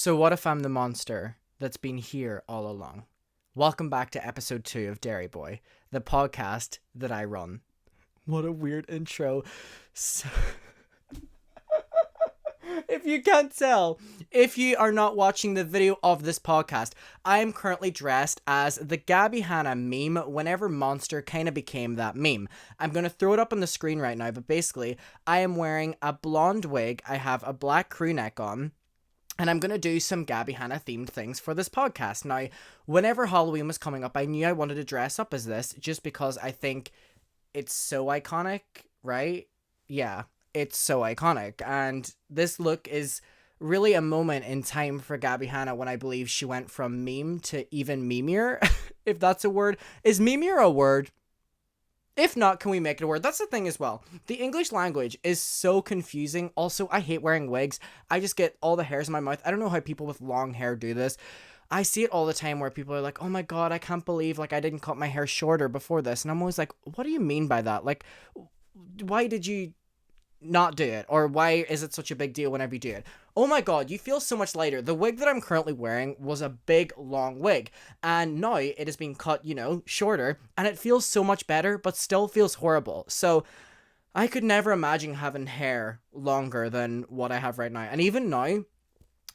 So what if I'm the monster that's been here all along? Welcome back to episode 2 of Derry Boy, the podcast that I run. What a weird intro. So, if you can't tell, if you are not watching the video of this podcast, I am currently dressed as the Gabbie Hanna meme whenever Monster kind of became that meme. I'm going to throw it up on the screen right now, but basically, I am wearing a blonde wig, I have a black crew neck on, and I'm going to do some Gabbie Hanna themed things for this podcast. Now, whenever Halloween was coming up, I knew I wanted to dress up as this just because I think it's so iconic, right? Yeah, it's so iconic. And this look is really a moment in time for Gabbie Hanna when I believe she went from meme to even memeier, if that's a word. Is memeier a word? If not, can we make it a word? That's the thing as well. The English language is so confusing. Also, I hate wearing wigs. I just get all the hairs in my mouth. I don't know how people with long hair do this. I see it all the time where people are like, oh my god, I can't believe I didn't cut my hair shorter before this. And I'm always like, what do you mean by that? Like, why did you not do it? Or why is it such a big deal whenever you do it? Oh my god, you feel so much lighter. The wig that I'm currently wearing was a big, long wig. And now it has been cut, shorter. And it feels so much better, but still feels horrible. So I could never imagine having hair longer than what I have right now. And even now,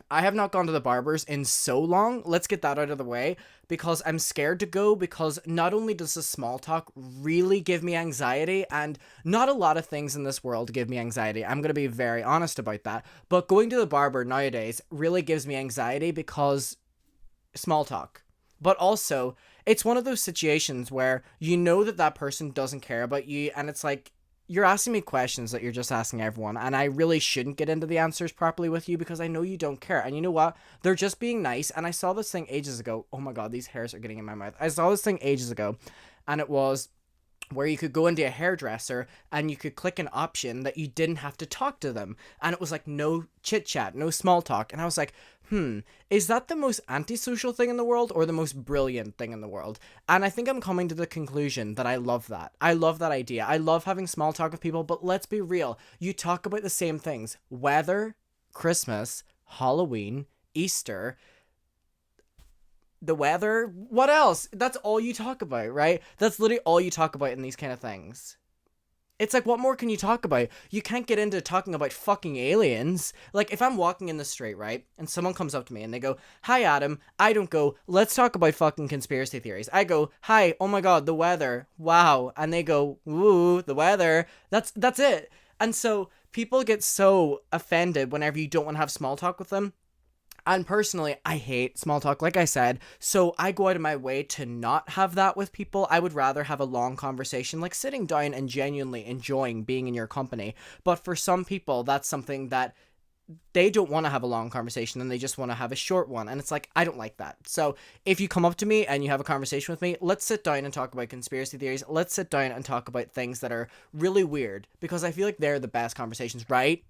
I have not gone to the barbers in so long. Let's get that out of the way because I'm scared to go because not only does the small talk really give me anxiety, and not a lot of things in this world give me anxiety. I'm going to be very honest about that. But going to the barber nowadays really gives me anxiety because small talk. But also, it's one of those situations where you know that person doesn't care about you, and it's like, you're asking me questions that you're just asking everyone, and I really shouldn't get into the answers properly with you because I know you don't care. And you know what? They're just being nice, and I saw this thing ages ago. Oh my god, these hairs are getting in my mouth. I saw this thing ages ago, and it was where you could go into a hairdresser and you could click an option that you didn't have to talk to them. And it was like no chit chat, no small talk. And I was like, is that the most antisocial thing in the world or the most brilliant thing in the world? And I think I'm coming to the conclusion that I love that. I love that idea. I love having small talk with people, but let's be real. You talk about the same things. Weather, Christmas, Halloween, Easter, the weather, what else? That's all you talk about, right? That's literally all you talk about in these kind of things. It's like, what more can you talk about? You can't get into talking about fucking aliens. Like, if I'm walking in the street, right, and someone comes up to me and they go, hi, Adam, I don't go, let's talk about fucking conspiracy theories. I go, hi, oh my god, the weather, wow. And they go, ooh, the weather. That's it. And so people get so offended whenever you don't want to have small talk with them. And personally, I hate small talk, like I said, so I go out of my way to not have that with people. I would rather have a long conversation, like sitting down and genuinely enjoying being in your company. But for some people, that's something that they don't want to have a long conversation and they just want to have a short one. And it's like, I don't like that. So if you come up to me and you have a conversation with me, let's sit down and talk about conspiracy theories. Let's sit down and talk about things that are really weird because I feel like they're the best conversations, right?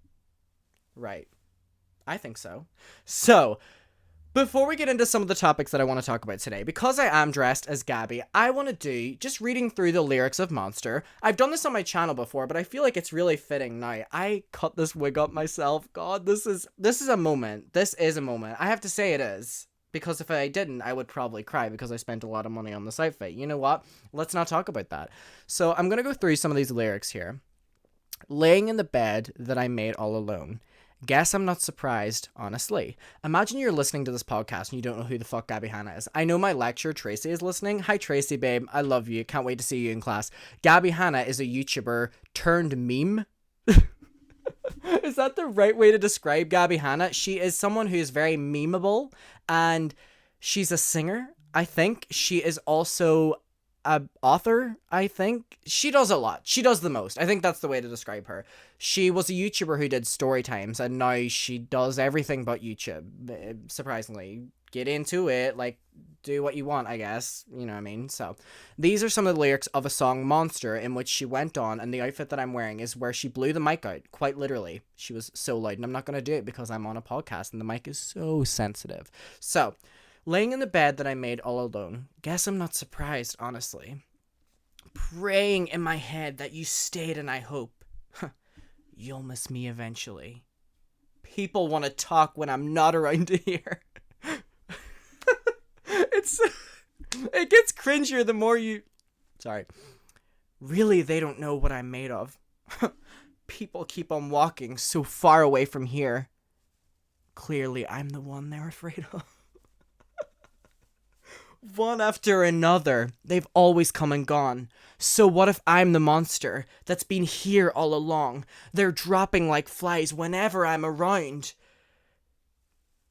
Right. I think so. So, before we get into some of the topics that I want to talk about today, because I am dressed as Gabbie, I want to do just reading through the lyrics of Monster. I've done this on my channel before, but I feel like it's really fitting now. I cut this wig up myself. God, this is a moment. This is a moment. I have to say it is. Because if I didn't, I would probably cry because I spent a lot of money on this outfit. You know what? Let's not talk about that. So, I'm going to go through some of these lyrics here. Laying in the bed that I made all alone. Guess I'm not surprised, honestly. Imagine you're listening to this podcast and you don't know who the fuck Gabbie Hanna is. I know my lecturer, Tracy, is listening. Hi, Tracy, babe. I love you. Can't wait to see you in class. Gabbie Hanna is a YouTuber turned meme. Is that the right way to describe Gabbie Hanna? She is someone who is very memeable, and she's a singer, I think. She is also a author, I think. She does a lot. She does the most. I think that's the way to describe her. She was a YouTuber who did story times, and now she does everything but YouTube. Surprisingly. Get into it. Like, do what you want, I guess. You know what I mean? So, these are some of the lyrics of a song, Monster, in which she went on, and the outfit that I'm wearing is where she blew the mic out, quite literally. She was so loud, and I'm not going to do it because I'm on a podcast, and the mic is so sensitive. So, laying in the bed that I made all alone. Guess I'm not surprised, honestly. Praying in my head that you stayed and I hope you'll miss me eventually. People want to talk when I'm not around here. It gets cringier the more you... Sorry. Really, they don't know what I'm made of. People keep on walking so far away from here. Clearly, I'm the one they're afraid of. One after another, they've always come and gone. So what if I'm the monster that's been here all along? They're dropping like flies whenever I'm around.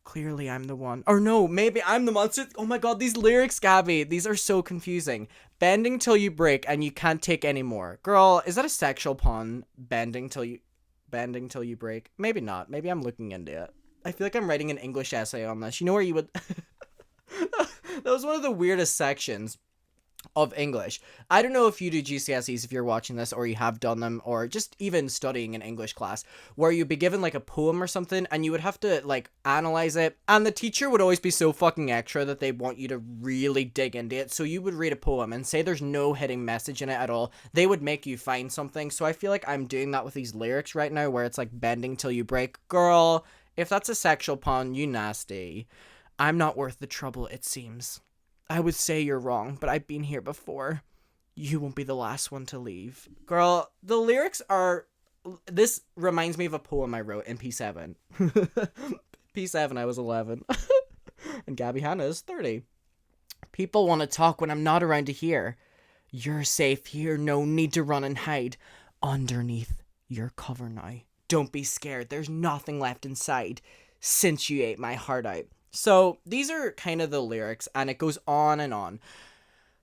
Clearly I'm the one. Or no, maybe I'm the monster. Oh my god, these lyrics, Gabbie. These are so confusing. Bending till you break and you can't take any more. Girl, is that a sexual pun? Bending till you break? Maybe not. Maybe I'm looking into it. I feel like I'm writing an English essay on this. You know where you would... That was one of the weirdest sections of English. I don't know if you do GCSEs, if you're watching this, or you have done them, or just even studying an English class, where you'd be given like a poem or something, and you would have to like analyze it, and the teacher would always be so fucking extra that they want you to really dig into it. So you would read a poem and say there's no hidden message in it at all. They would make you find something. So I feel like I'm doing that with these lyrics right now, where it's like bending till you break. Girl, if that's a sexual pun, you nasty. I'm not worth the trouble, it seems. I would say you're wrong, but I've been here before. You won't be the last one to leave. Girl, the lyrics are... This reminds me of a poem I wrote in P7. P7, I was 11. And Gabbie Hanna is 30. People want to talk when I'm not around to hear. You're safe here, no need to run and hide. Underneath your cover now. Don't be scared, there's nothing left inside. Since you ate my heart out. So these are kind of the lyrics, and it goes on and on.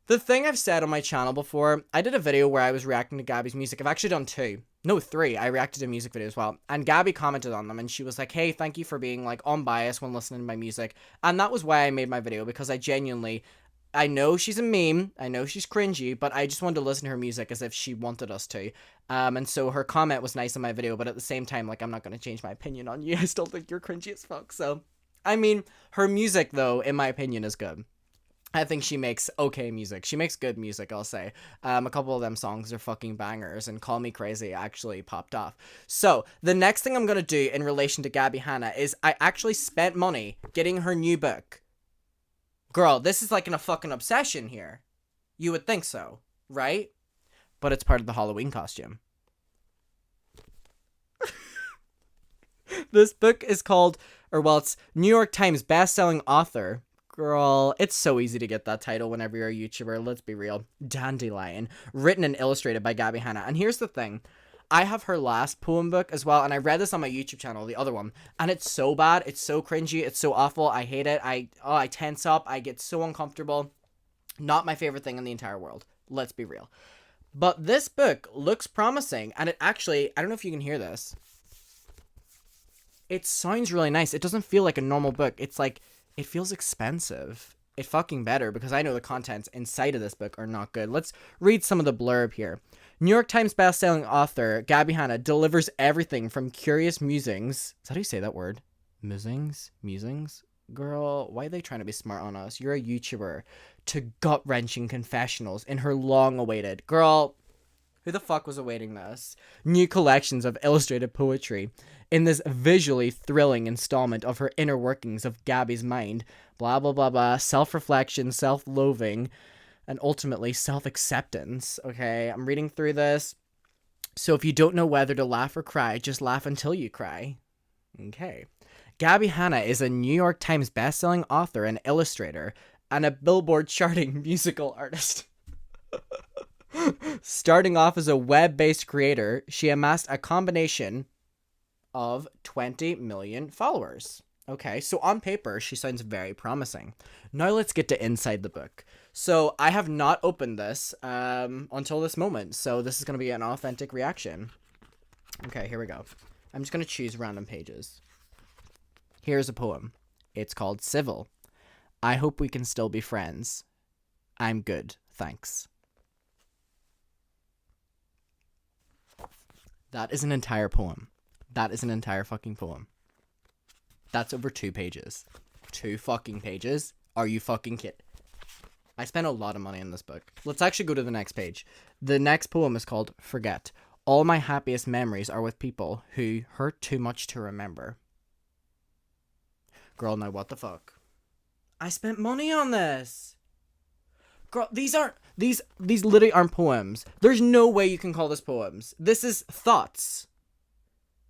The thing I've said on my channel before, I did a video where I was reacting to Gabbie's music. I've actually done 2. No, 3. I reacted to a music video as well. And Gabbie commented on them, and she was like, hey, thank you for being like unbiased when listening to my music. And that was why I made my video, because I know she's a meme, I know she's cringy, but I just wanted to listen to her music as if she wanted us to. And so her comment was nice on my video, but at the same time, like, I'm not going to change my opinion on you. I still think you're cringy as fuck, so... I mean, her music, though, in my opinion, is good. I think she makes okay music. She makes good music, I'll say. A couple of them songs are fucking bangers, and Call Me Crazy actually popped off. So, the next thing I'm going to do in relation to Gabbie Hanna is I actually spent money getting her new book. Girl, this is like a fucking obsession here. You would think so, right? But it's part of the Halloween costume. This book is called... it's New York Times bestselling author. Girl, it's so easy to get that title whenever you're a YouTuber, let's be real. Dandelion, written and illustrated by Gabbie Hanna. And here's the thing, I have her last poem book as well, and I read this on my YouTube channel, the other one, and it's so bad, it's so cringy, it's so awful, I hate it, I tense up, I get so uncomfortable. Not my favorite thing in the entire world, let's be real. But this book looks promising, and it actually, I don't know if you can hear this. It sounds really nice. It doesn't feel like a normal book. It's like, it feels expensive. It fucking better, because I know the contents inside of this book are not good. Let's read some of the blurb here. New York Times bestselling author Gabbie Hanna delivers everything from curious musings. Is that how you say that word? Musings? Musings? Girl, why are they trying to be smart on us? You're a YouTuber. To gut-wrenching confessionals in her long-awaited... Girl, who the fuck was awaiting this? New collections of illustrated poetry. In this visually thrilling installment of her inner workings of Gabbie's mind, blah, blah, blah, blah, self-reflection, self-loathing, and ultimately self-acceptance. Okay, I'm reading through this. So if you don't know whether to laugh or cry, just laugh until you cry. Okay. Gabbie Hanna is a New York Times bestselling author and illustrator, and a Billboard charting musical artist. Starting off as a web-based creator, she amassed a combination of 20 million followers. Okay, so on paper, she sounds very promising. Now let's get to inside the book. So I have not opened this until this moment, so this is going to be an authentic reaction. Okay, here we go. I'm just going to choose random pages. Here's a poem. It's called Civil. I hope we can still be friends. I'm good, thanks. That is an entire poem. That is an entire fucking poem. That's over 2 pages. 2 fucking pages? Are you fucking kidding? I spent a lot of money on this book. Let's actually go to the next page. The next poem is called Forget. All my happiest memories are with people who hurt too much to remember. Girl, now what the fuck? I spent money on this. Girl, these literally aren't poems. There's no way you can call this poems. This is thoughts.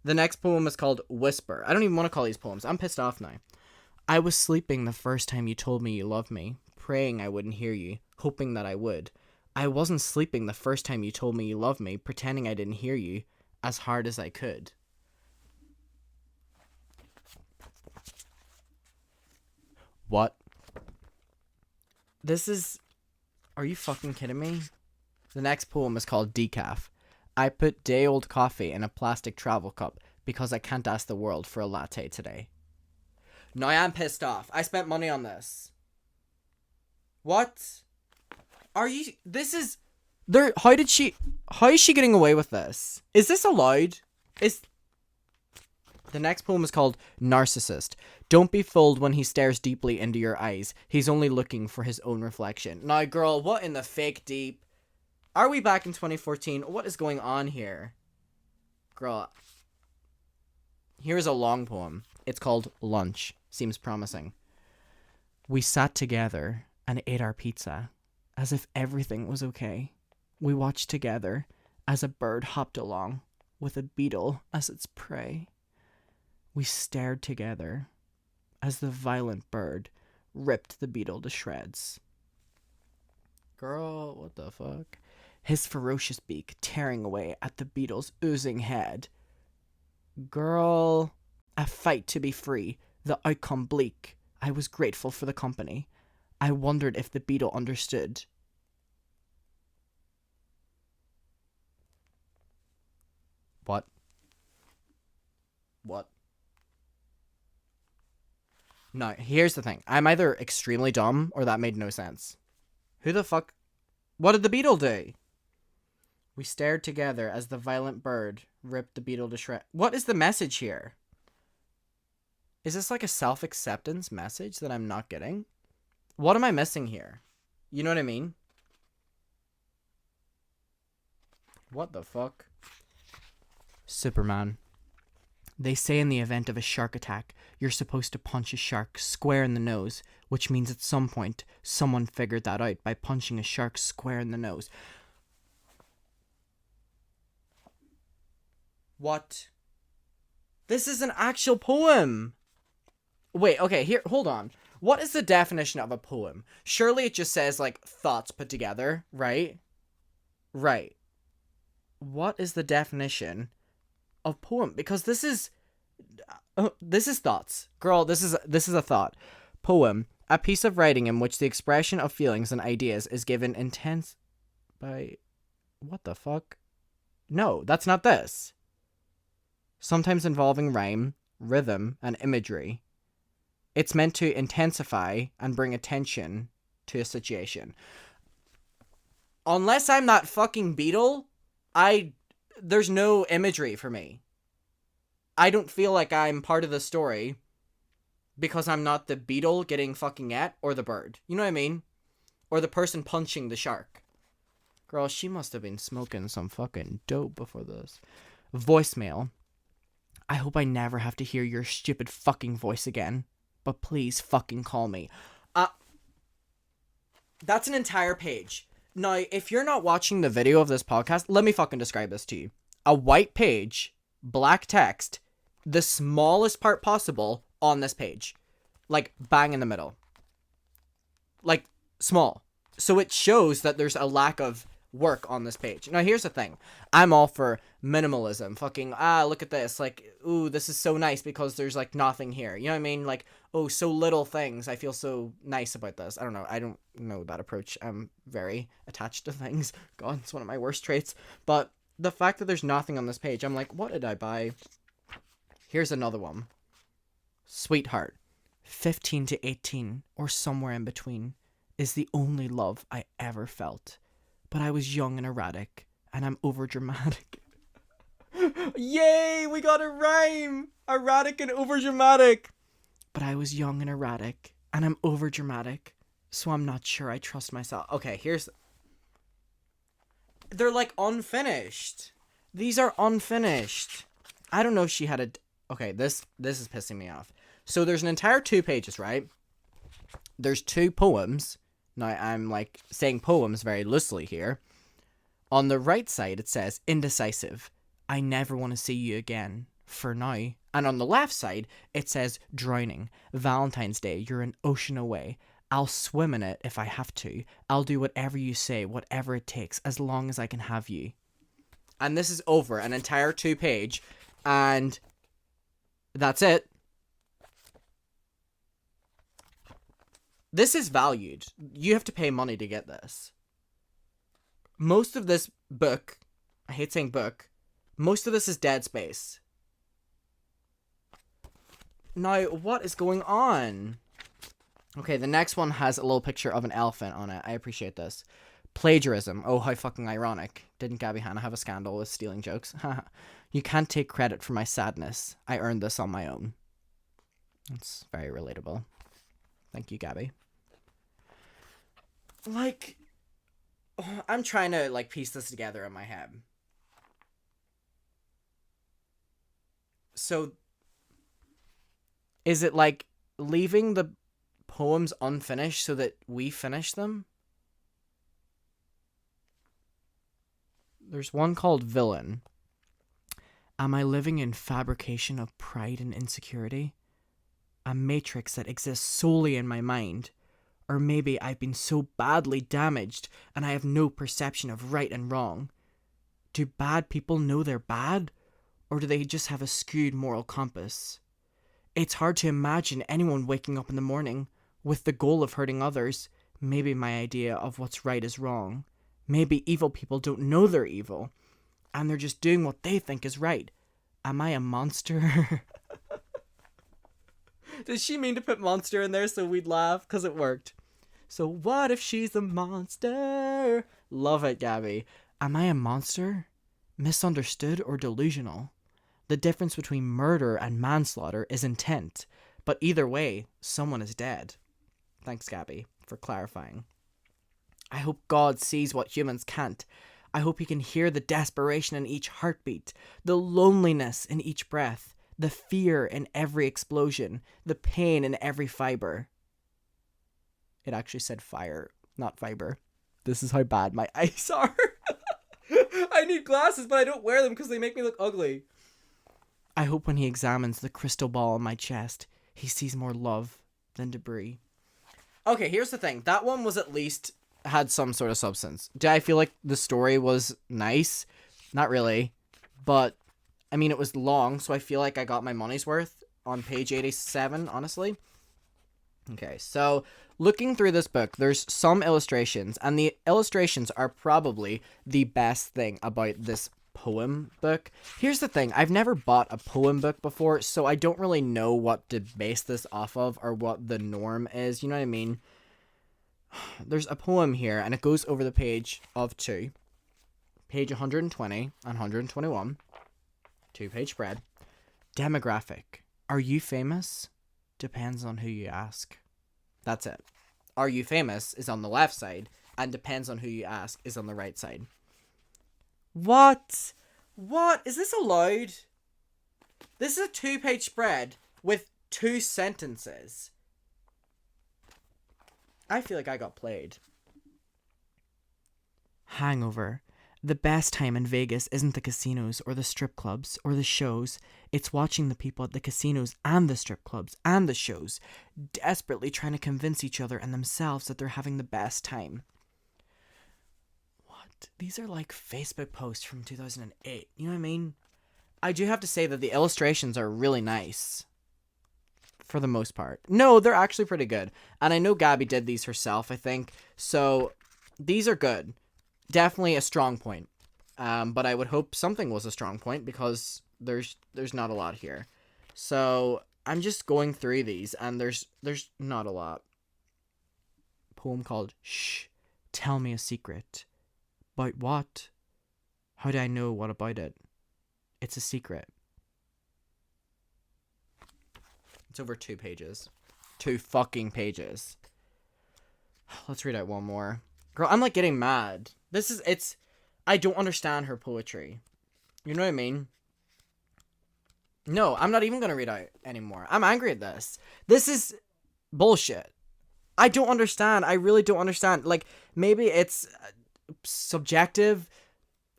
The next poem is called Whisper. I don't even want to call these poems. I'm pissed off now. I was sleeping the first time you told me you loved me, praying I wouldn't hear you, hoping that I would. I wasn't sleeping the first time you told me you loved me, pretending I didn't hear you, as hard as I could. What? This is... Are you fucking kidding me? The next poem is called Decaf. I put day-old coffee in a plastic travel cup because I can't ask the world for a latte today. No, I am pissed off. I spent money on this. What? Are you... This is... There... How is she getting away with this? Is this allowed? The next poem is called Narcissist. Don't be fooled when he stares deeply into your eyes. He's only looking for his own reflection. Now, girl, what in the fake deep? Are we back in 2014? What is going on here? Girl. Here's a long poem. It's called Lunch. Seems promising. We sat together and ate our pizza as if everything was okay. We watched together as a bird hopped along with a beetle as its prey. We stared together as the violent bird ripped the beetle to shreds. Girl, what the fuck? His ferocious beak tearing away at the beetle's oozing head. Girl, a fight to be free, the outcome bleak. I was grateful for the company. I wondered if the beetle understood. What? No, here's the thing. I'm either extremely dumb or that made no sense. Who the fuck? What did the beetle do? We stared together as the violent bird ripped the beetle to shreds. What is the message here? Is this like a self-acceptance message that I'm not getting? What am I missing here? You know what I mean? What the fuck? Superman. They say in the event of a shark attack, you're supposed to punch a shark square in the nose, which means at some point, someone figured that out by punching a shark square in the nose. What? This is an actual poem! Wait, okay, here, hold on. What is the definition of a poem? Surely it just says, like, thoughts put together, right? Right. What is the definition of poem? Because this is thoughts. Girl, this is a thought. Poem, a piece of writing in which the expression of feelings and ideas is given intense by... What the fuck? No, that's not this. Sometimes involving rhyme, rhythm, and imagery. It's meant to intensify and bring attention to a situation. Unless I'm that fucking beetle, there's no imagery for me. I don't feel like I'm part of the story because I'm not the beetle getting fucking at or the bird. You know what I mean? Or the person punching the shark. Girl, she must have been smoking some fucking dope before this. Voicemail. I hope I never have to hear your stupid fucking voice again. But please fucking call me. That's an entire page. Now, if you're not watching the video of this podcast, let me fucking describe this to you. A white page, black text, the smallest part possible on this page. Like, bang in the middle. Like, small. So it shows that there's a lack of work on this page. Now, here's the thing. I'm all for minimalism. Fucking, look at this. Like, ooh, this is so nice because there's, like, nothing here. You know what I mean? Like, oh, so little things. I feel so nice about this. I don't know. I don't know that approach. I'm very attached to things. God, it's one of my worst traits. But the fact that there's nothing on this page, I'm like, what did I buy? Here's another one. Sweetheart, 15 to 18, or somewhere in between, is the only love I ever felt. But I was young and erratic, and I'm overdramatic. Yay, we got a rhyme! Erratic and overdramatic. But I was young and erratic, and I'm overdramatic, so I'm not sure I trust myself. Okay, here's... They're, like, unfinished. These are unfinished. I don't know if she had a... Okay, this is pissing me off. So there's an entire 2 pages, right? There's 2 poems. Now, I'm like saying poems very loosely here. On the right side, it says, indecisive. I never want to see you again. For now. And on the left side, it says, drowning. Valentine's Day, you're an ocean away. I'll swim in it if I have to. I'll do whatever you say, whatever it takes, as long as I can have you. And this is over an entire 2 page. And that's it. This is valued. You have to pay money to get this. Most of this book, I hate saying book, most of this is dead space. Now, what is going on? Okay, the next one has a little picture of an elephant on it. I appreciate this. Plagiarism. Oh, how fucking ironic. Didn't Gabbie Hanna have a scandal with stealing jokes? You can't take credit for my sadness. I earned this on my own. It's very relatable. Thank you, Gabbie. Like, I'm trying to, like, piece this together in my head. So, is it, like, leaving the poems unfinished so that we finish them? There's one called Villain. Am I living in fabrication of pride and insecurity? A matrix that exists solely in my mind? Or maybe I've been so badly damaged and I have no perception of right and wrong. Do bad people know they're bad? Or do they just have a skewed moral compass? It's hard to imagine anyone waking up in the morning with the goal of hurting others. Maybe my idea of what's right is wrong. Maybe evil people don't know they're evil, and they're just doing what they think is right. Am I a monster? Did she mean to put monster in there so we'd laugh? Because it worked. So what if she's a monster? Love it, Gabbie. Am I a monster? Misunderstood or delusional? The difference between murder and manslaughter is intent, but either way, someone is dead. Thanks, Gabbie, for clarifying. I hope God sees what humans can't. I hope he can hear the desperation in each heartbeat, the loneliness in each breath, the fear in every explosion, the pain in every fiber. It actually said fire, not fiber. This is how bad my eyes are. I need glasses, but I don't wear them because they make me look ugly. I hope when he examines the crystal ball on my chest, he sees more love than debris. Okay, here's the thing. That one was at least had some sort of substance. Did I feel like the story was nice? Not really. But, I mean, it was long, so I feel like I got my money's worth on page 87, honestly. Okay, so looking through this book, there's some illustrations, and the illustrations are probably the best thing about this poem book. Here's the thing, I've never bought a poem book before, so I don't really know what to base this off of or what the norm is, you know what I mean? There's a poem here, and it goes over the page of 2. Page 120 and 121. 2-page spread. Demographic. Are you famous? Depends on who you ask. That's it. Are you famous is on the left side, and depends on who you ask is on the right side. What? What? Is this allowed? This is a 2-page spread with 2 sentences. I feel like I got played. Hangover. The best time in Vegas isn't the casinos or the strip clubs or the shows. It's watching the people at the casinos and the strip clubs and the shows desperately trying to convince each other and themselves that they're having the best time. What? These are like Facebook posts from 2008. You know what I mean? I do have to say that the illustrations are really nice. For the most part. No, they're actually pretty good. And I know Gabbie did these herself, I think. So, these are good. Definitely a strong point. But I would hope something was a strong point because there's not a lot here. So, I'm just going through these and there's not a lot. Poem called Shh, Tell Me a Secret. About what? How do I know what about it? It's a secret. It's over 2 pages. 2 fucking pages. Let's read out one more. Girl, I'm like getting mad. I don't understand her poetry. You know what I mean? No, I'm not even gonna read out anymore. I'm angry at this. This is bullshit. I don't understand. I really don't understand. Like, maybe it's subjective.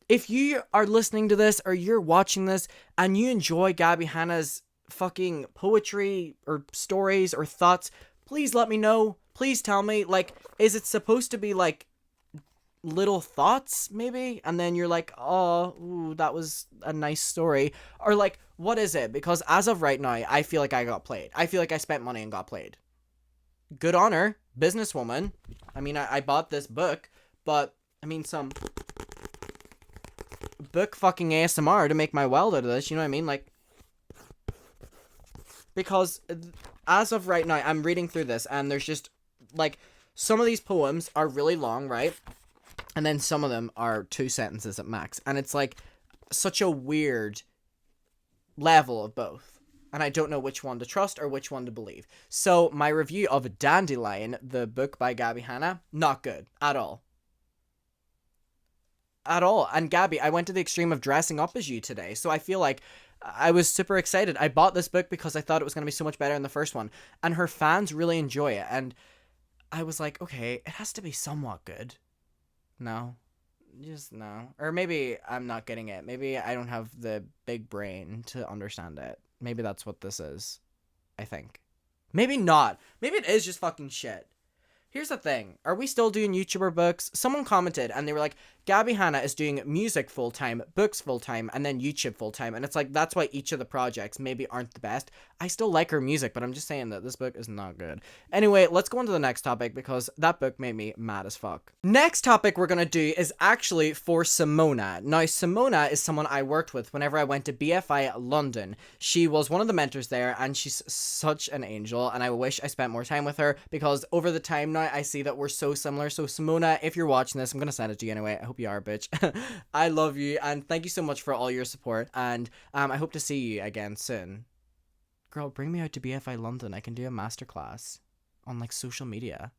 If you are listening to this or you're watching this and you enjoy Gabbie Hanna's fucking poetry or stories or thoughts, please let me know. Please tell me. Like, is it supposed to be like little thoughts maybe, and then you're like, oh, ooh, that was a nice story, or like, what is it? Because as of right now, I feel like I got played. I feel like I spent money and got played. Good on her, businesswoman. I mean, I bought this book, but I mean, some book fucking ASMR to make my weld out of this, you know what I mean? Like, because as of right now, I'm reading through this and there's just like, some of these poems are really long, right? And then some of them are 2 sentences at max. And it's like such a weird level of both. And I don't know which one to trust or which one to believe. So my review of Dandelion, the book by Gabbie Hanna, not good at all. At all. And Gabbie, I went to the extreme of dressing up as you today. So I feel like I was super excited. I bought this book because I thought it was going to be so much better than the first one. And her fans really enjoy it. And I was like, okay, it has to be somewhat good. No, just no. Or maybe I'm not getting it. Maybe I don't have the big brain to understand it. Maybe that's what this is. I think. Maybe not. Maybe it is just fucking shit. Here's the thing. Are we still doing YouTuber books? Someone commented and they were like, Gabbie Hanna is doing music full-time, books full-time, and then YouTube full-time. And it's like, that's why each of the projects maybe aren't the best. I still like her music, but I'm just saying that this book is not good. Anyway, let's go on to the next topic because that book made me mad as fuck. Next topic we're going to do is actually for Simona. Now, Simona is someone I worked with whenever I went to BFI London. She was one of the mentors there and she's such an angel and I wish I spent more time with her because over the time now I see that we're so similar. So Simona, if you're watching this, I'm gonna send it to you anyway. I hope you are, bitch. I love you and thank you so much for all your support and I hope to see you again soon. Girl, bring me out to BFI London. I can do a masterclass on like social media.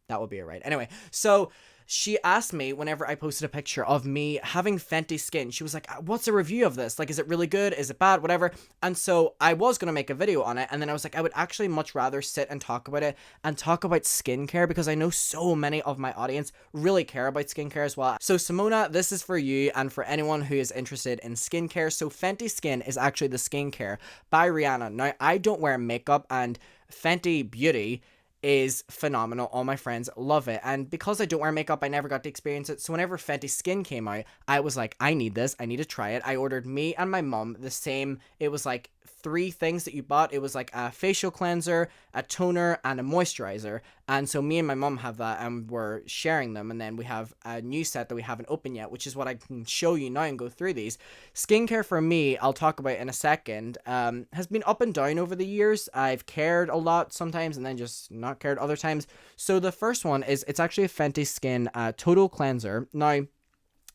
That would be alright. Anyway, so she asked me whenever I posted a picture of me having Fenty skin. She was like, what's a review of this? Like, is it really good? Is it bad? Whatever. And so I was going to make a video on it. And then I was like, I would actually much rather sit and talk about it and talk about skincare because I know so many of my audience really care about skincare as well. So Simona, this is for you and for anyone who is interested in skincare. So Fenty Skin is actually the skincare by Rihanna. Now, I don't wear makeup and Fenty Beauty is phenomenal. All my friends love it. And because I don't wear makeup, I never got to experience it. So whenever Fenty Skin came out, I was like, I need this. I need to try it. I ordered me and my mom the same. It was like 3 things that you bought. It was like a facial cleanser, a toner, and a moisturizer. And so me and my mom have that and we're sharing them. And then we have a new set that we haven't opened yet, which is what I can show you now and go through these. Skincare for me, I'll talk about in a second, has been up and down over the years. I've cared a lot sometimes and then just not cared other times. So the first one is, it's actually a Fenty Skin Total Cleanser. Now,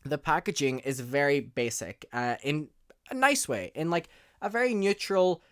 the packaging is very basic in a nice way, in like a very neutral,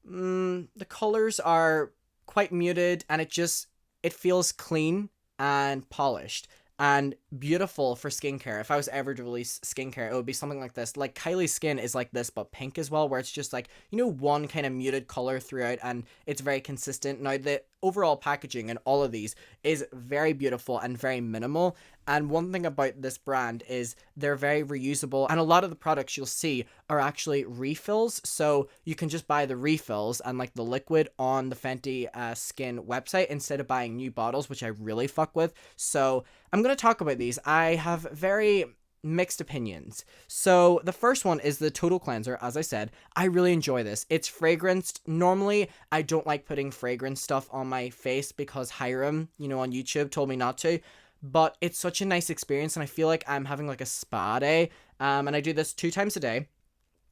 the colors are quite muted and it feels clean and polished and beautiful for skincare. If I was ever to release skincare, it would be something like this. Like Kylie's skin is like this, but pink as well, where it's just like, you know, one kind of muted color throughout and it's very consistent. Now, the overall packaging in all of these is very beautiful and very minimal. And one thing about this brand is they're very reusable. And a lot of the products you'll see are actually refills. So you can just buy the refills and like the liquid on the Fenty Skin website instead of buying new bottles, which I really fuck with. So I'm going to talk about these. I have very mixed opinions. So the first one is the Total Cleanser. As I said, I really enjoy this. It's fragranced. Normally, I don't like putting fragrance stuff on my face because Hiram, you know, on YouTube told me not to. But it's such a nice experience and I feel like I'm having like a spa day. And I do this 2 times a day,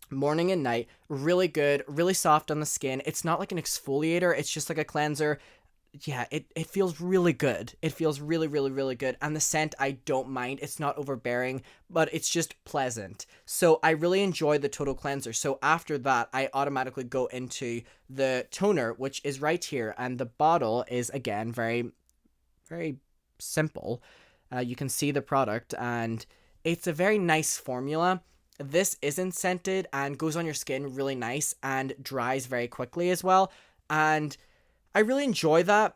morning and night. Really good, really soft on the skin. It's not like an exfoliator. It's just like a cleanser. Yeah, it feels really good. It feels really, really, really good. And the scent, I don't mind. It's not overbearing, but it's just pleasant. So I really enjoy the Total Cleanser. So after that, I automatically go into the toner, which is right here. And the bottle is, again, very, very simple. You can see the product and it's a very nice formula. this isn't scented and goes on your skin really nice and dries very quickly as well. And I really enjoy that.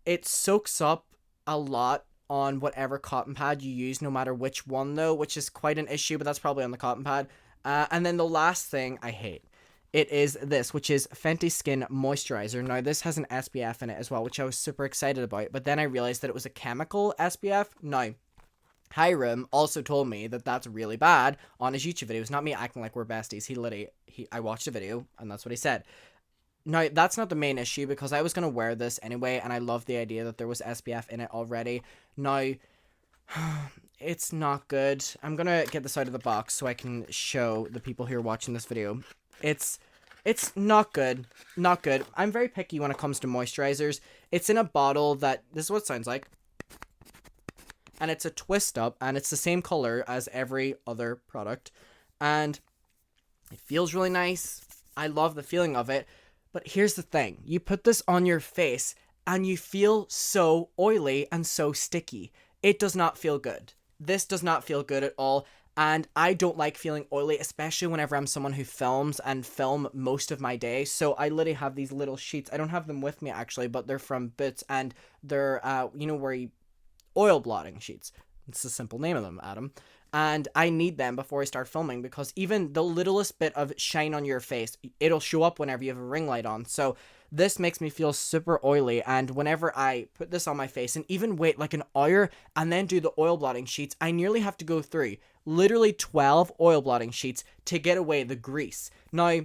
It soaks up a lot on whatever cotton pad you use, no matter which one though, which is quite an issue, but that's probably on the cotton pad. And then the last thing I hate, it is this, which is Fenty Skin Moisturizer. Now, this has an SPF in it as well, which I was super excited about, but then I realized that it was a chemical SPF. Now, Hiram also told me that that's really bad on his YouTube video. It's not me acting like we're besties. I watched a video, and that's what he said. Now, that's not the main issue, because I was going to wear this anyway, and I love the idea that there was SPF in it already. Now, it's not good. I'm going to get this out of the box so I can show the people who are watching this video. It's not good. Not good. I'm very picky when it comes to moisturizers. It's in a bottle that, this is what it sounds like. And it's a twist up, and it's the same color as every other product. And it feels really nice. I love the feeling of it. But here's the thing. You put this on your face, and you feel so oily and so sticky. It does not feel good. This does not feel good at all. And I don't like feeling oily, especially whenever I'm someone who films and film most of my day. So I literally have these little sheets. I don't have them with me, actually, but they're from Boots, and they're, where you oil blotting sheets. It's the simple name of them, Adam. And I need them before I start filming, because even the littlest bit of shine on your face, it'll show up whenever you have a ring light on. So this makes me feel super oily, and whenever I put this on my face and even wait like an hour and then do the oil blotting sheets, I nearly have to go through literally 12 oil blotting sheets to get away the grease. Now,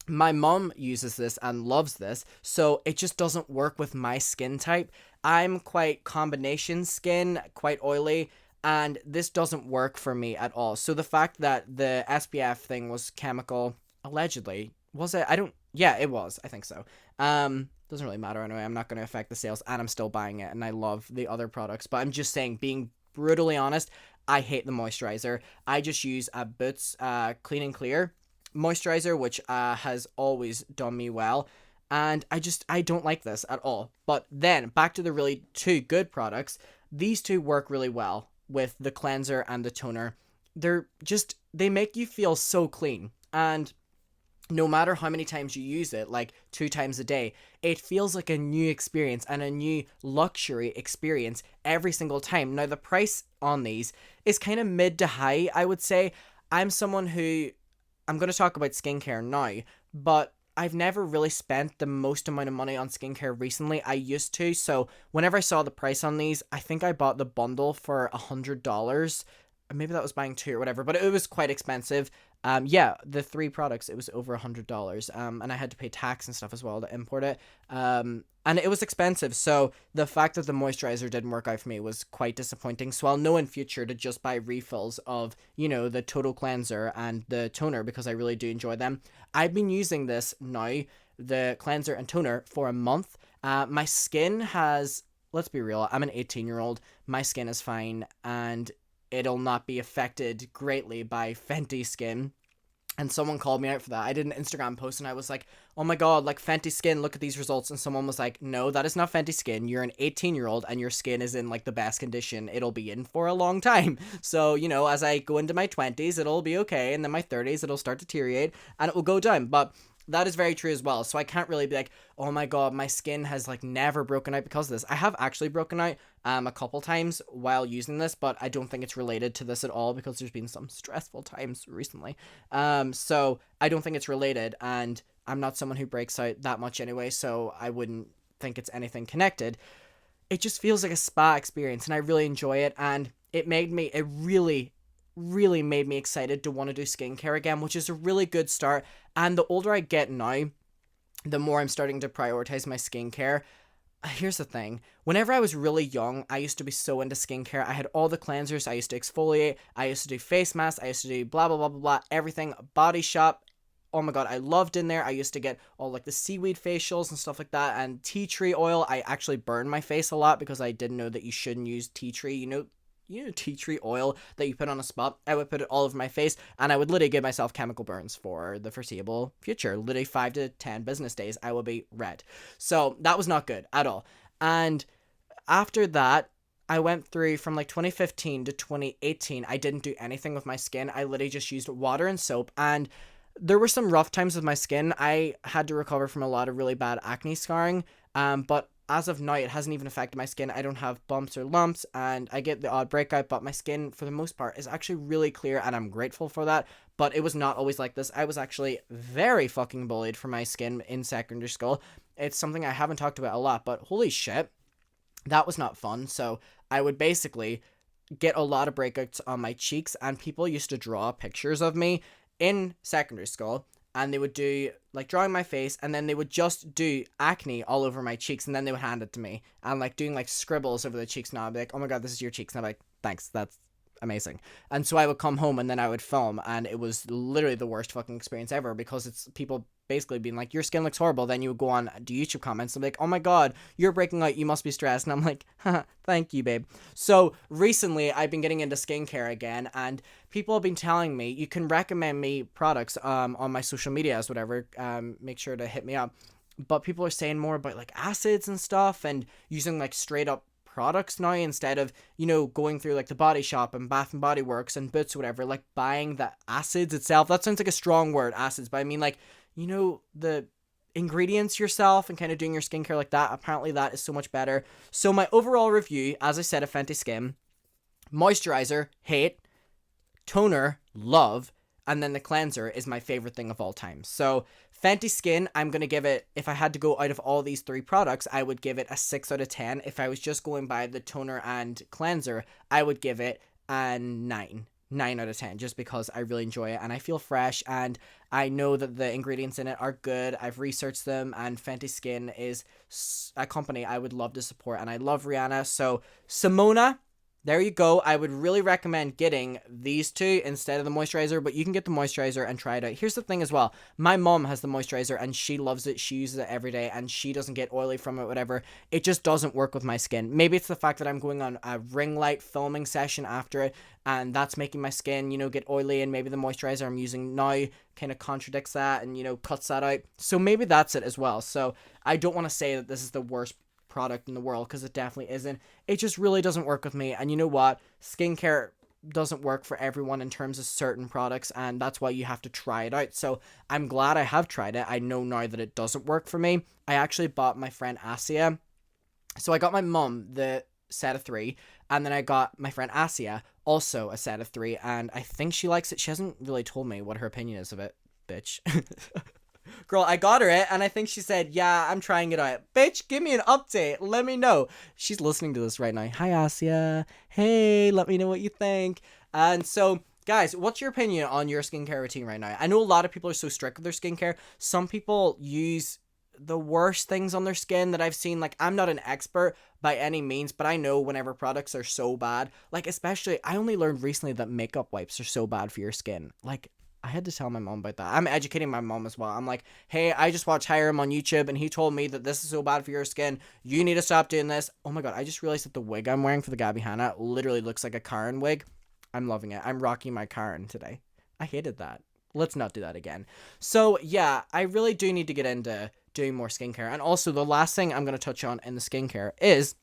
my mom uses this and loves this, so it just doesn't work with my skin type. I'm quite combination skin, quite oily, and this doesn't work for me at all. So the fact that the SPF thing was chemical, allegedly, was it? Yeah, it was. I think so. Doesn't really matter anyway. I'm not going to affect the sales, and I'm still buying it, and I love the other products. But I'm just saying, being brutally honest, I hate the moisturizer. I just use a Boots Clean and Clear moisturizer, which has always done me well. And I don't like this at all. But then, back to the really two good products. These two work really well with the cleanser and the toner. They make you feel so clean. And no matter how many times you use it, like 2 times a day, it feels like a new experience and a new luxury experience every single time. Now, the price on these is kind of mid to high, I would say. I'm someone who, I'm going to talk about skincare now, but I've never really spent the most amount of money on skincare recently. I used to, so whenever I saw the price on these, I think I bought the bundle for $100. Maybe that was buying 2 or whatever, but it was quite expensive. The 3 products, it was over $100, and I had to pay tax and stuff as well to import it, and it was expensive. So the fact that the moisturizer didn't work out for me was quite disappointing. So I'll know in future to just buy refills of, the total cleanser and the toner, because I really do enjoy them. I've been using this now, the cleanser and toner, for a month. My skin has, let's be real, I'm an 18-year-old, my skin is fine, and it'll not be affected greatly by Fenty Skin. And someone called me out for that. I did an Instagram post and I was like, oh my god, like Fenty Skin, look at these results. And someone was like, no, that is not Fenty Skin. You're an 18-year-old and your skin is in like the best condition it'll be in for a long time. So, as I go into my 20s, it'll be okay. And then my 30s, it'll start to deteriorate and it will go down. But that is very true as well. So I can't really be like, oh my god, my skin has like never broken out because of this. I have actually broken out a couple times while using this, but I don't think it's related to this at all, because there's been some stressful times recently. So I don't think it's related, and I'm not someone who breaks out that much anyway, so I wouldn't think it's anything connected. It just feels like a spa experience, and I really enjoy it, and it really made me excited to want to do skincare again, which is a really good start. And the older I get now, the more I'm starting to prioritize my skincare. Here's the thing. Whenever I was really young, I used to be so into skincare. I had all the cleansers. I used to exfoliate. I used to do face masks. I used to do blah, blah, blah, blah, blah. Everything. Body Shop. Oh my god, I loved in there. I used to get all like the seaweed facials and stuff like that. And tea tree oil. I actually burned my face a lot because I didn't know that you shouldn't use tea tree. Tea tree oil that you put on a spot. I would put it all over my face, and I would literally give myself chemical burns for the foreseeable future. Literally 5 to 10 business days, I will be red. So that was not good at all. And after that, I went through from like 2015 to 2018. I didn't do anything with my skin. I literally just used water and soap, and there were some rough times with my skin. I had to recover from a lot of really bad acne scarring, but as of now, it hasn't even affected my skin. I don't have bumps or lumps, and I get the odd breakout, but my skin, for the most part, is actually really clear, and I'm grateful for that. But it was not always like this. I was actually very fucking bullied for my skin in secondary school. It's something I haven't talked about a lot, but holy shit, that was not fun. So I would basically get a lot of breakouts on my cheeks, and people used to draw pictures of me in secondary school, and they would do like drawing my face, and then they would just do acne all over my cheeks, and then they would hand it to me, and like doing like scribbles over the cheeks. Now I'd be like, oh my god, this is your cheeks, and I'm like, thanks, that's amazing. And so I would come home, and then I would film, and it was literally the worst fucking experience ever, because it's people basically being like, your skin looks horrible. Then you would go on to YouTube comments and be like, oh my god, you're breaking out, you must be stressed. And I'm like, haha, thank you, babe. So recently I've been getting into skincare again, and people have been telling me, you can recommend me products on my social medias, whatever, make sure to hit me up. But people are saying more about like acids and stuff, and using like straight up products now, instead of, you know, going through like the Body Shop and Bath and Body Works and Boots or whatever, like buying the acids itself. That sounds like a strong word, acids, but I mean like, you know, the ingredients yourself, and kind of doing your skincare like that. Apparently that is so much better. So my overall review, as I said, of Fenty Skin: moisturizer, hate; toner, love; and then the cleanser is my favorite thing of all time. So Fenty Skin, I'm going to give it, if I had to go out of all these three products, I would give it a 6 out of 10. If I was just going by the toner and cleanser, I would give it a 9 out of 10, just because I really enjoy it and I feel fresh, and I know that the ingredients in it are good. I've researched them, and Fenty Skin is a company I would love to support, and I love Rihanna. So Simona, there you go. I would really recommend getting these two instead of the moisturizer, but you can get the moisturizer and try it out. Here's the thing as well. My mom has the moisturizer, and she loves it. She uses it every day, and she doesn't get oily from it, whatever. It just doesn't work with my skin. Maybe it's the fact that I'm going on a ring light filming session after it, and that's making my skin, you know, get oily, and maybe the moisturizer I'm using now kind of contradicts that and, you know, cuts that out. So maybe that's it as well. So I don't want to say that this is the worst product in the world, because it definitely isn't. It just really doesn't work with me, and you know what, skincare doesn't work for everyone in terms of certain products, and that's why you have to try it out. So I'm glad I have tried it. I know now that it doesn't work for me. I actually bought my friend Asia, so I got my mum the set of 3, and then I got my friend Asia also a set of 3, and I think she likes it. She hasn't really told me what her opinion is of it, bitch. Girl, I got her it, and I think she said, yeah, I'm trying it out. Bitch, give me an update. Let me know. She's listening to this right now. Hi, Asia. Hey, let me know what you think. And so, guys, what's your opinion on your skincare routine right now? I know a lot of people are so strict with their skincare. Some people use the worst things on their skin that I've seen. Like, I'm not an expert by any means, but I know whenever products are so bad, like, especially, I only learned recently that makeup wipes are so bad for your skin. Like, I had to tell my mom about that. I'm educating my mom as well. I'm like, hey, I just watched Hiram on YouTube, and he told me that this is so bad for your skin. You need to stop doing this. Oh my god, I just realized that the wig I'm wearing for the Gabbie Hanna literally looks like a Karen wig. I'm loving it. I'm rocking my Karen today. I hated that. Let's not do that again. So yeah, I really do need to get into doing more skincare. And also, the last thing I'm going to touch on in the skincare is,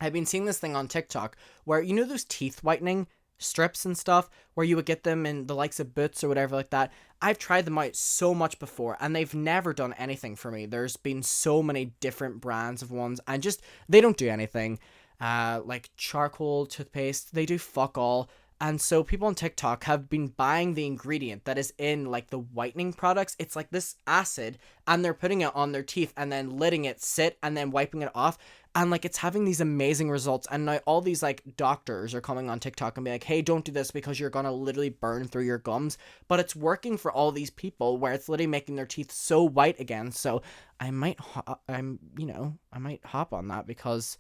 I've been seeing this thing on TikTok where, you know, those teeth whitening strips and stuff, where you would get them in the likes of Boots or whatever like that. I've tried them out so much before, and they've never done anything for me. There's been so many different brands of ones, and just, they don't do anything. Like charcoal toothpaste, they do fuck all. And so people on TikTok have been buying the ingredient that is in like the whitening products. It's like this acid, and they're putting it on their teeth and then letting it sit and then wiping it off. And like, it's having these amazing results. And now all these like doctors are coming on TikTok and be like, hey, don't do this because you're gonna literally burn through your gums. But it's working for all these people, where it's literally making their teeth so white again. So I might hop on that, because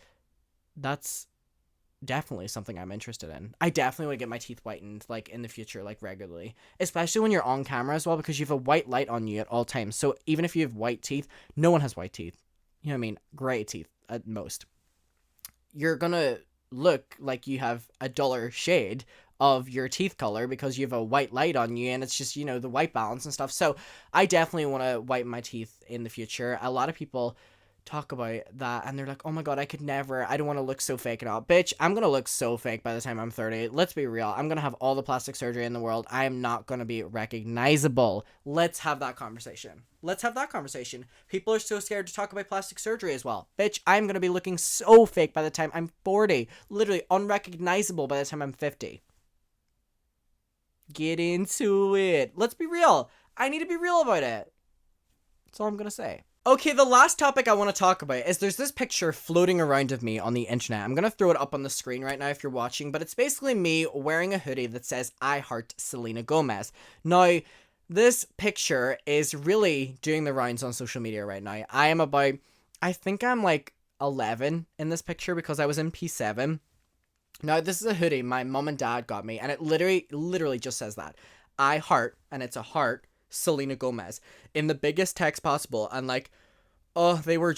that's definitely something I'm interested in. I definitely want to get my teeth whitened, like, in the future, like, regularly. Especially when you're on camera as well, because you have a white light on you at all times. So even if you have white teeth, no one has white teeth. You know what I mean? Gray teeth at most. You're gonna look like you have a duller shade of your teeth color because you have a white light on you, and it's just, you know, the white balance and stuff. So I definitely want to whiten my teeth in the future. A lot of people talk about that, and they're like, oh my god, I don't want to look so fake and all. Bitch, I'm gonna look so fake by the time I'm 30. Let's be real. I'm gonna have all the plastic surgery in the world. I am not gonna be recognizable. Let's have that conversation. People are so scared to talk about plastic surgery as well. Bitch, I'm gonna be looking so fake by the time I'm 40. Literally unrecognizable by the time I'm 50. Get into it. Let's be real. I need to be real about it. That's all I'm gonna say. Okay, the last topic I want to talk about is there's this picture floating around of me on the internet. I'm going to throw it up on the screen right now if you're watching, but it's basically me wearing a hoodie that says, I heart Selena Gomez. Now, this picture is really doing the rounds on social media right now. I think I'm like 11 in this picture because I was in P7. Now, this is a hoodie my mom and dad got me, and it literally just says that. I heart, and it's a heart, Selena Gomez in the biggest text possible. And like, oh, they were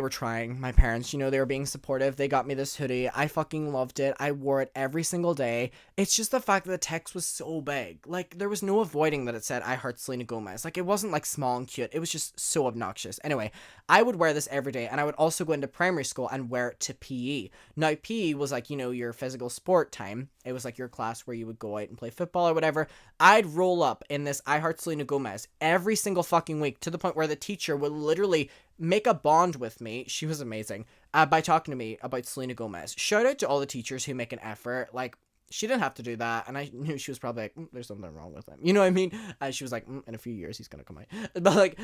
trying. My parents, they were being supportive. They got me this hoodie. I fucking loved it. I wore it every single day. It's just the fact that the text was so big. Like, there was no avoiding that it said, I heart Selena Gomez. Like, it wasn't like small and cute. It was just so obnoxious. Anyway, I would wear this every day, and I would also go into primary school and wear it to PE. Now, PE was like, your physical sport time. It was like your class where you would go out and play football or whatever. I'd roll up in this I heart Selena Gomez every single fucking week, to the point where the teacher would literally make a bond with me. She was amazing, by talking to me about Selena Gomez. Shout out to all the teachers who make an effort. Like, she didn't have to do that, and I knew she was probably like, there's something wrong with him. You know what I mean? She was like, in a few years he's gonna come out. But like,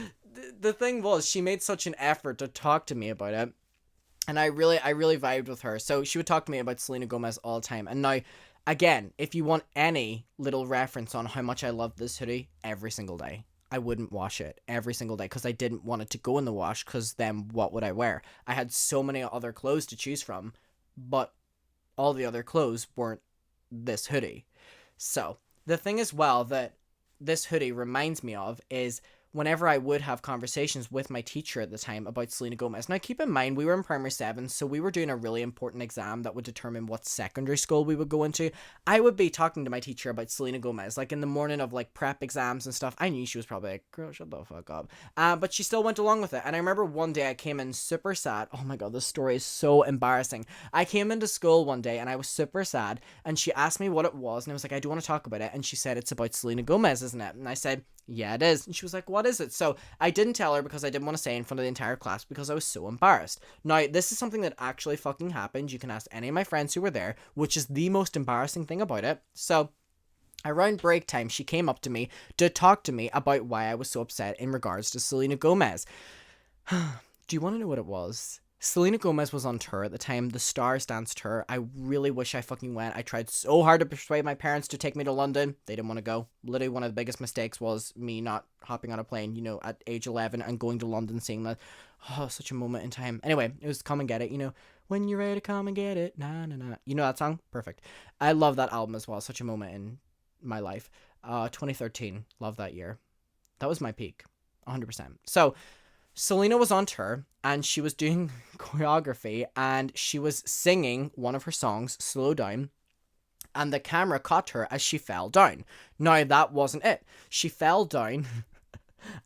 the thing was, she made such an effort to talk to me about it, and I really vibed with her. So she would talk to me about Selena Gomez all the time. And now, again, if you want any little reference on how much I love this hoodie, every single day. I wouldn't wash it every single day because I didn't want it to go in the wash, because then what would I wear? I had so many other clothes to choose from, but all the other clothes weren't this hoodie. So the thing as well that this hoodie reminds me of is whenever I would have conversations with my teacher at the time about Selena Gomez. Now, keep in mind, we were in primary 7, so we were doing a really important exam that would determine what secondary school we would go into. I would be talking to my teacher about Selena Gomez, like in the morning of like prep exams and stuff. I knew she was probably like, girl, shut the fuck up. But she still went along with it. And I remember one day I came in super sad. Oh my god, this story is so embarrassing. I came into school one day and I was super sad, and she asked me what it was, and I was like, I do want to talk about it. And she said, it's about Selena Gomez, isn't it? And I said, yeah, it is. And she was like, what is it? So I didn't tell her because I didn't want to say in front of the entire class because I was so embarrassed. Now, this is something that actually fucking happened. You can ask any of my friends who were there, which is the most embarrassing thing about it. So around break time, she came up to me to talk to me about why I was so upset in regards to Selena Gomez. Do you want to know what it was? Selena Gomez was on tour at the time, the Stars Dance tour. I really wish I fucking went. I tried so hard to persuade my parents to take me to London. They didn't want to go. Literally, one of the biggest mistakes was me not hopping on a plane, at age 11 and going to London, seeing that. Oh, such a moment in time. Anyway, it was Come and Get It, when you're ready to come and get it. Nah, nah, nah. You know that song? Perfect. I love that album as well. Such a moment in my life. 2013. Love that year. That was my peak. 100%. So, Selena was on tour, and she was doing choreography, and she was singing one of her songs, Slow Down, and the camera caught her as she fell down. Now, that wasn't it. She fell down,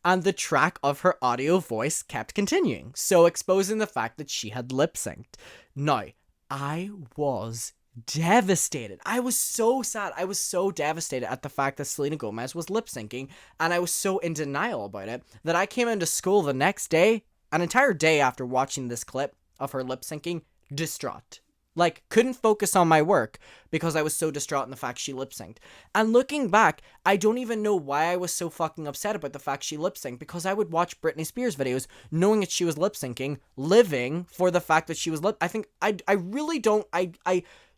and the track of her audio voice kept continuing, so exposing the fact that she had lip-synced. Now, I was devastated. I was so sad. I was so devastated at the fact that Selena Gomez was lip syncing, and I was so in denial about it that I came into school the next day, an entire day after watching this clip of her lip syncing, distraught. Like, couldn't focus on my work because I was so distraught in the fact she lip synced. And looking back, I don't even know why I was so fucking upset about the fact she lip synced, because I would watch Britney Spears videos knowing that she was lip syncing, living for the fact that she was I think I really don't.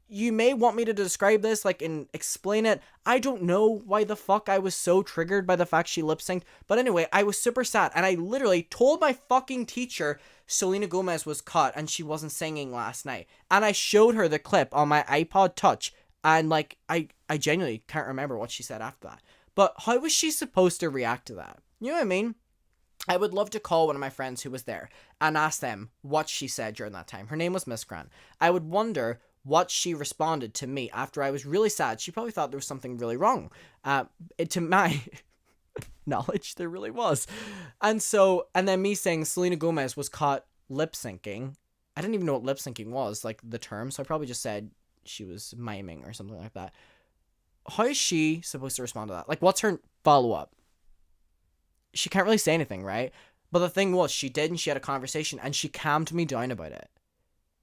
You may want me to describe this, and explain it. I don't know why the fuck I was so triggered by the fact she lip-synced. But anyway, I was super sad. And I literally told my fucking teacher Selena Gomez was caught and she wasn't singing last night. And I showed her the clip on my iPod Touch. And, I genuinely can't remember what she said after that. But how was she supposed to react to that? You know what I mean? I would love to call one of my friends who was there and ask them what she said during that time. Her name was Miss Grant. I would wonder what she responded to me after I was really sad. She probably thought there was something really wrong. To my knowledge, there really was. And then me saying Selena Gomez was caught lip syncing. I didn't even know what lip syncing was, like the term, so I probably just said she was miming or something like that. How is she supposed to respond to that? Like, what's her follow-up? She can't really say anything, right? But the thing was, she did, and she had a conversation, and she calmed me down about it.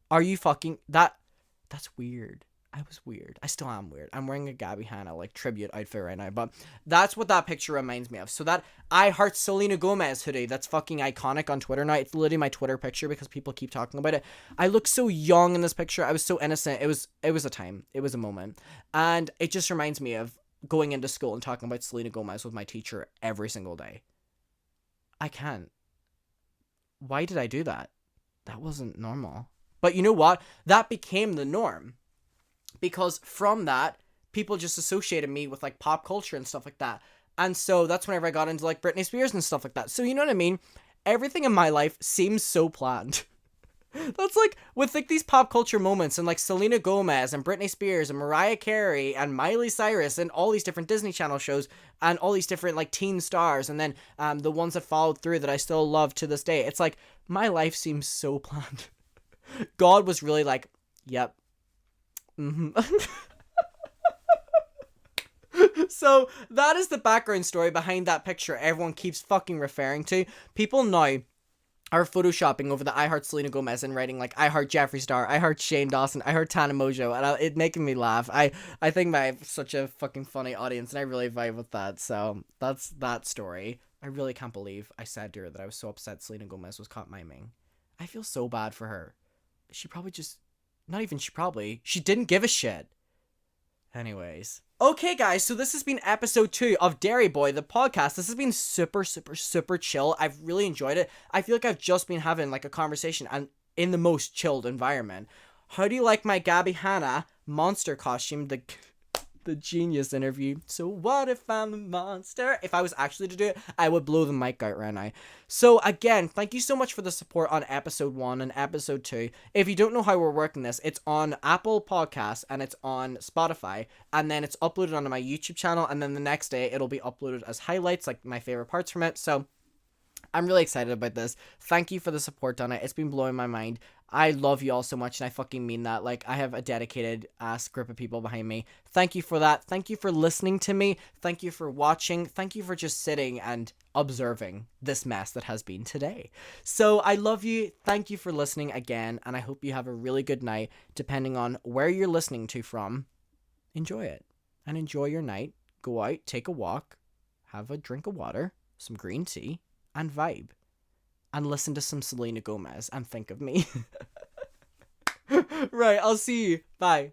Are you fucking... That's weird. I was weird. I still am weird. I'm wearing a Gabbie Hanna, like, tribute outfit right now, but that's what that picture reminds me of. So that I Heart Selena Gomez hoodie, that's fucking iconic on Twitter now. It's literally my Twitter picture because people keep talking about it. I look so young in this picture. I was so innocent. It was a time. It was a moment. And it just reminds me of going into school and talking about Selena Gomez with my teacher every single day. I can't. Why did I do that? That wasn't normal. But you know what? That became the norm. Because from that, people just associated me with, like, pop culture and stuff like that. And so that's whenever I got into, like, Britney Spears and stuff like that. So you know what I mean? Everything in my life seems so planned. That's, like, with, like, these pop culture moments and, like, Selena Gomez and Britney Spears and Mariah Carey and Miley Cyrus and all these different Disney Channel shows and all these different, like, teen stars and then the ones that followed through that I still love to this day. It's like, my life seems so planned. God was really like, yep. So that is the background story behind that picture everyone keeps fucking referring to. People now are photoshopping over the I Heart Selena Gomez and writing like I Heart Jeffree Star, I Heart Shane Dawson, I Heart Tana Mojo, and it making me laugh. I think I have such a fucking funny audience and I really vibe with that. So that's that story. I really can't believe I said to her that I was so upset Selena Gomez was caught miming. I feel so bad for her. She probably just... She didn't give a shit. Anyways. Okay, guys, so this has been episode 2 of Derry Boy, the podcast. This has been super, super, super chill. I've really enjoyed it. I feel like I've just been having, like, a conversation and in the most chilled environment. How do you like my Gabbie Hanna monster costume? The genius interview. So what if I'm the monster? If I was actually to do it, I would blow the mic out right now. So again, thank you so much for the support on episode 1 and episode 2. If you don't know how we're working this, it's on Apple Podcasts and it's on Spotify, and then it's uploaded onto my YouTube channel, and then the next day it'll be uploaded as highlights, like my favorite parts from it. So I'm really excited about this. Thank you for the support on it. It's been blowing my mind. I love you all so much, and I fucking mean that. Like, I have a dedicated ass group of people behind me. Thank you for that. Thank you for listening to me. Thank you for watching. Thank you for just sitting and observing this mess that has been today. So, I love you. Thank you for listening again, and I hope you have a really good night, depending on where you're listening to from. Enjoy it, and enjoy your night. Go out, take a walk, have a drink of water, some green tea, and vibe. And listen to some Selena Gomez and think of me. Right, I'll see you. Bye.